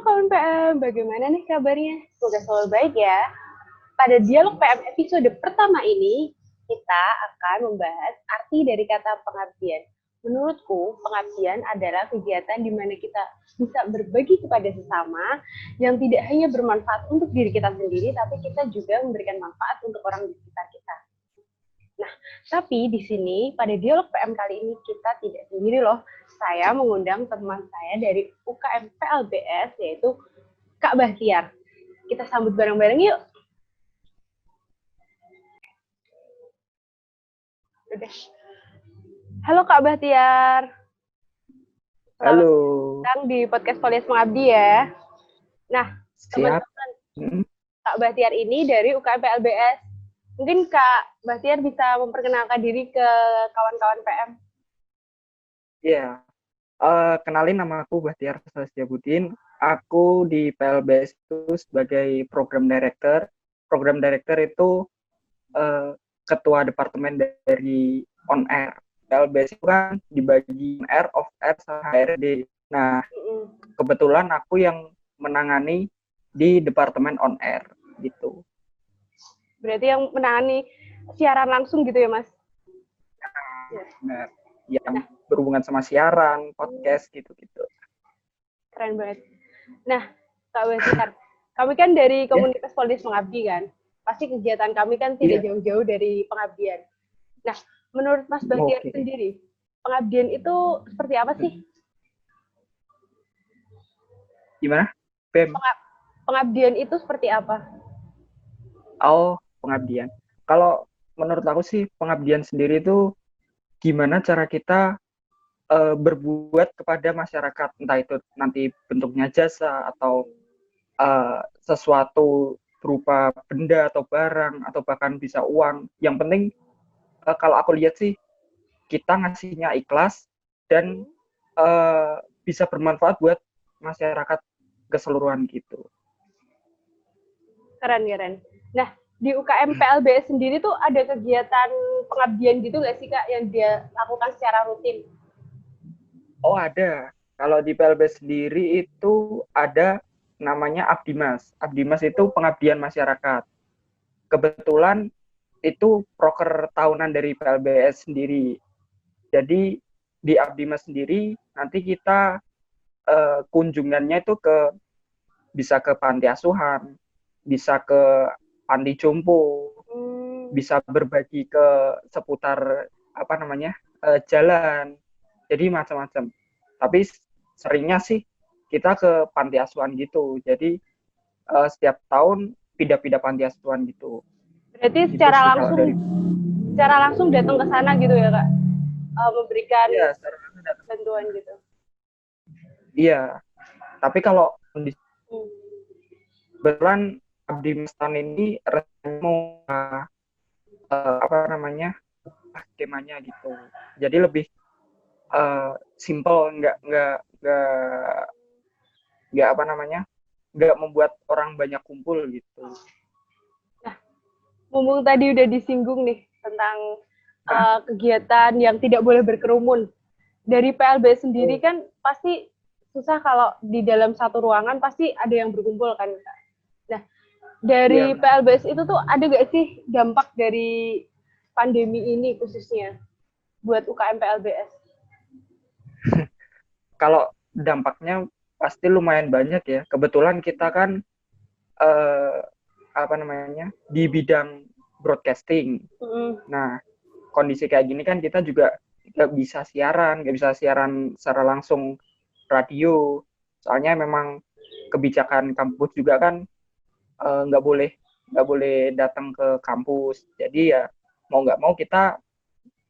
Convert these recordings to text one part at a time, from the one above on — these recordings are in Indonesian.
kawan PM, bagaimana nih kabarnya? Semoga selalu baik ya. Pada dialog PM episode pertama ini, kita akan membahas arti dari kata pengabdian. Menurutku, pengabdian adalah kegiatan di mana kita bisa berbagi kepada sesama yang tidak hanya bermanfaat untuk diri kita sendiri, tapi kita juga memberikan manfaat untuk orang di sekitar kita. Nah, tapi di sini pada dialog PM kali ini kita tidak sendiri loh. Saya mengundang teman saya dari UKM PLBS, yaitu Kak Bahtiar. Kita sambut bareng-bareng yuk. Udah. Halo Kak Bahtiar. Selamat Halo. datang di podcast Polias Mengabdi ya. Nah, Siap. teman-teman, Kak Bahtiar ini dari UKM PLBS. Mungkin Kak Bahtiar bisa memperkenalkan diri ke kawan-kawan PM. Iya. Kenalin, nama aku Bahtiar Sasjabuddin. Aku di PLBS itu sebagai program director. Program director itu ketua departemen dari on air. PLBS itu kan dibagi on air, off air, sama HRD. Nah, kebetulan aku yang menangani di departemen on air gitu. Berarti yang menangani siaran langsung gitu ya, Mas? Nah, yang berhubungan sama siaran, podcast gitu-gitu. Keren banget. Nah, Kak Bahtiar, kami kan dari komunitas Polias Mengabdi kan? Pasti kegiatan kami kan tidak jauh-jauh dari pengabdian. Nah, menurut Mas Bahtiar sendiri, pengabdian itu seperti apa sih? Gimana? BEM. Pengabdian itu seperti apa? Oh, pengabdian. Kalau menurut aku sih, pengabdian sendiri itu gimana cara kita berbuat kepada masyarakat, entah itu nanti bentuknya jasa atau sesuatu berupa benda atau barang atau bahkan bisa uang. Yang penting kalau aku lihat sih, kita ngasihnya ikhlas dan bisa bermanfaat buat masyarakat keseluruhan gitu. Keren. Nah, di UKM PLBS sendiri tuh ada kegiatan pengabdian gitu nggak sih Kak yang dia lakukan secara rutin? Oh, ada. Kalau di PLBS sendiri itu ada namanya Abdimas. Abdimas itu pengabdian masyarakat. Kebetulan itu proker tahunan dari PLBS sendiri. Jadi di Abdimas sendiri nanti kita kunjungannya itu bisa ke panti asuhan, bisa ke panti jompo, bisa berbagi ke seputar jalan. Jadi macam-macam. Tapi seringnya sih kita ke panti asuhan gitu. Jadi setiap tahun pindah-pindah panti asuhan gitu. Berarti secara langsung datang ke sana gitu ya Kak? Memberikan bantuan gitu. Iya. Tapi kalau kebetulan Abdi Mestan ini mau skemanya gitu. Jadi lebih simple, nggak membuat orang banyak kumpul gitu. Nah, mumpung tadi udah disinggung nih tentang kegiatan yang tidak boleh berkerumun. Dari PLB sendiri kan pasti susah kalau di dalam satu ruangan pasti ada yang berkumpul kan. Nah, dari PLBS itu tuh ada nggak sih dampak dari pandemi ini khususnya buat UKM PLBS? Kalau dampaknya pasti lumayan banyak ya. Kebetulan kita kan di bidang broadcasting. Nah, kondisi kayak gini kan kita juga nggak bisa siaran secara langsung radio. Soalnya memang kebijakan kampus juga kan nggak boleh datang ke kampus. Jadi ya mau nggak mau kita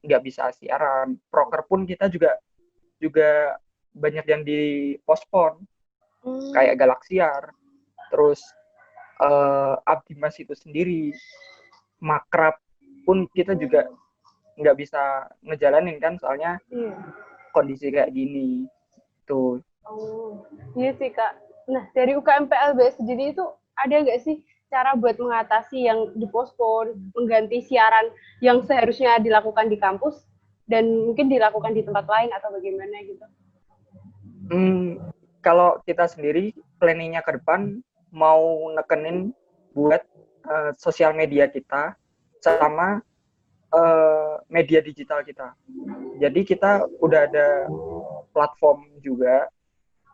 nggak bisa siaran. Proker pun kita juga banyak yang dipospon, kayak Galaksiar, terus Abdimas itu sendiri, Makrab pun kita juga nggak bisa ngejalanin kan, soalnya kondisi kayak gini tuh. Iya sih Kak. Nah, dari UKM PLBS sendiri itu ada nggak sih cara buat mengatasi yang dipospon, mengganti siaran yang seharusnya dilakukan di kampus dan mungkin dilakukan di tempat lain atau bagaimana gitu? Kalau kita sendiri planningnya ke depan mau nekenin buat sosial media kita sama media digital kita. Jadi kita udah ada platform juga.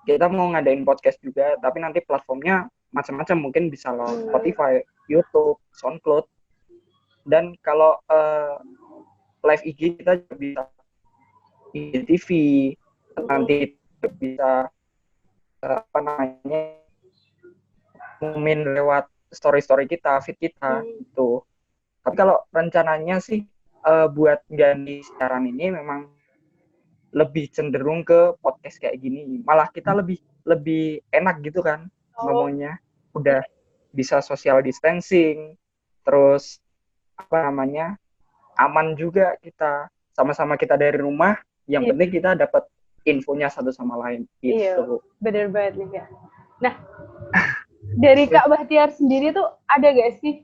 Kita mau ngadain podcast juga, tapi nanti platformnya macam-macam, mungkin bisa lewat Spotify, YouTube, SoundCloud. Dan kalau live IG kita juga bisa IGTV, nanti bisa apa namanya ngumumin lewat story-story kita, feed kita gitu. Tapi kalau rencananya sih buat ganti siaran ini memang lebih cenderung ke podcast kayak gini. Malah kita lebih enak gitu kan ngomongnya. Udah bisa social distancing, terus apa namanya aman juga kita. Sama-sama kita dari rumah, yang penting kita dapat infonya satu sama lain gitu. Iya, bener banget nih Kak. Nah, dari Kak Bahtiar sendiri tuh ada gak sih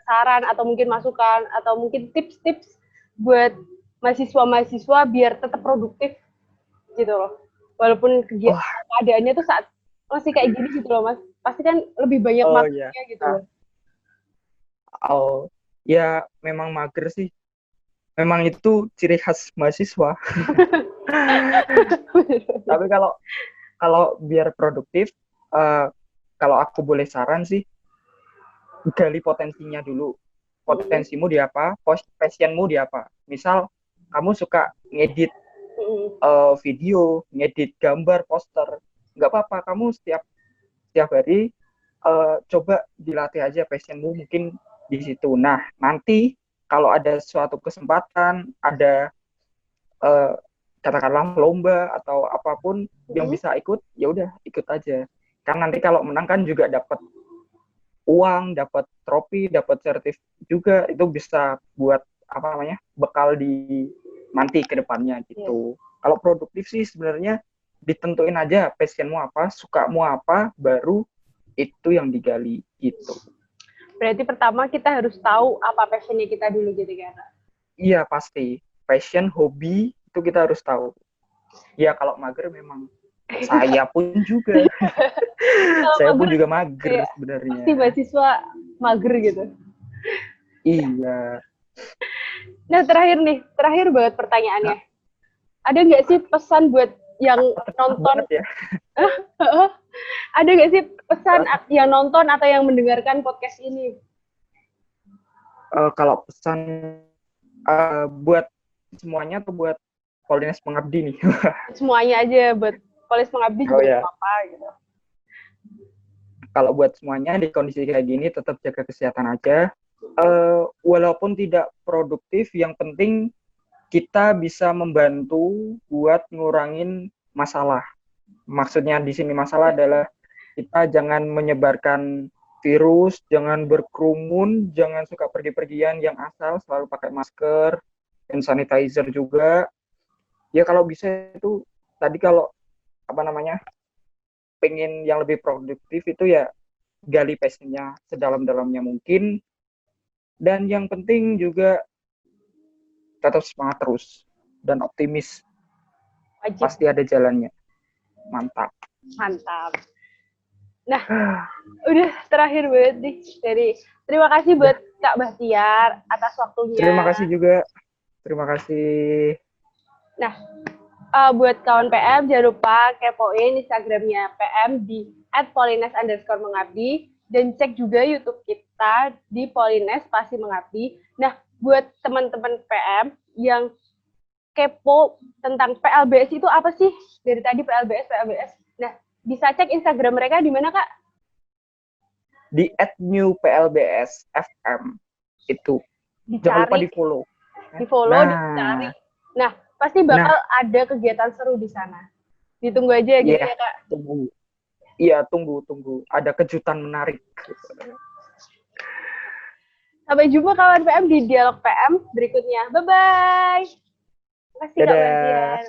saran atau mungkin masukan atau mungkin tips-tips buat mahasiswa-mahasiswa biar tetap produktif gitu loh. Walaupun keadaannya tuh saat masih kayak gini gitu loh Mas. Pasti kan lebih banyak magernya gitu loh. Ya memang mager sih. Memang itu ciri khas mahasiswa. Tapi kalau biar produktif, kalau aku boleh saran sih, gali potensinya dulu. Potensimu di apa, passionmu di apa. Misal kamu suka ngedit video, ngedit gambar, poster, nggak apa-apa. Kamu setiap hari coba dilatih aja passionmu mungkin di situ. Nah, nanti kalau ada suatu kesempatan, ada katakanlah lomba atau apapun yang bisa ikut, ya udah ikut aja. Karena nanti kalau menang kan juga dapat uang, dapat trofi, dapat sertif juga, itu bisa buat apa namanya bekal di nanti ke depannya gitu. Kalau produktif sih sebenarnya ditentuin aja passionmu apa, sukamu apa, baru itu yang digali gitu. Berarti pertama kita harus tahu apa passionnya kita dulu gitu kan? Iya pasti, passion, hobi itu kita harus tahu. Ya kalau mager memang saya pun juga. Saya pun juga mager sebenarnya. Pasti mahasiswa mager gitu. Iya. Nah terakhir banget pertanyaannya. Ada nggak sih pesan buat yang nonton? Ya. Ada nggak sih pesan yang nonton atau yang mendengarkan podcast ini? Kalau pesan buat semuanya atau buat Polines Pengabdi nih? Semuanya aja, buat Polines Pengabdi juga apa gitu. Kalau buat semuanya di kondisi kayak gini tetap jaga kesehatan aja. Walaupun tidak produktif, yang penting kita bisa membantu buat ngurangin masalah. Maksudnya di sini masalah adalah kita jangan menyebarkan virus, jangan berkerumun, jangan suka pergi-pergian yang asal, selalu pakai masker, hand sanitizer juga. Ya kalau bisa itu tadi kalau apa namanya pengen yang lebih produktif itu ya gali passionnya sedalam-dalamnya mungkin. Dan yang penting juga tetap semangat terus dan optimis. Pasti ada jalannya. Mantap. Nah, udah terakhir banget nih dari terima kasih buat Kak Bahtiar atas waktunya. Terima kasih juga. Terima kasih. Nah, buat kawan PM jangan lupa kepoin Instagramnya PM di @polines_mengabdi dan cek juga YouTube kita di Polines Pasti Mengabdi. Nah, buat teman-teman PM yang kepo tentang PLBS itu apa sih? Dari tadi PLBS. Nah, bisa cek Instagram mereka di mana, Kak? Di @newplbsfm itu. Dicari. Jangan lupa di-follow. Di-follow, dicari. Nah, pasti bakal ada kegiatan seru di sana. Ditunggu aja gitu ya, Kak? Tunggu. Iya, tunggu. Ada kejutan menarik. Sampai jumpa kawan PM di Dialog PM berikutnya. Bye-bye. Terima kasih Kak Bahtiar.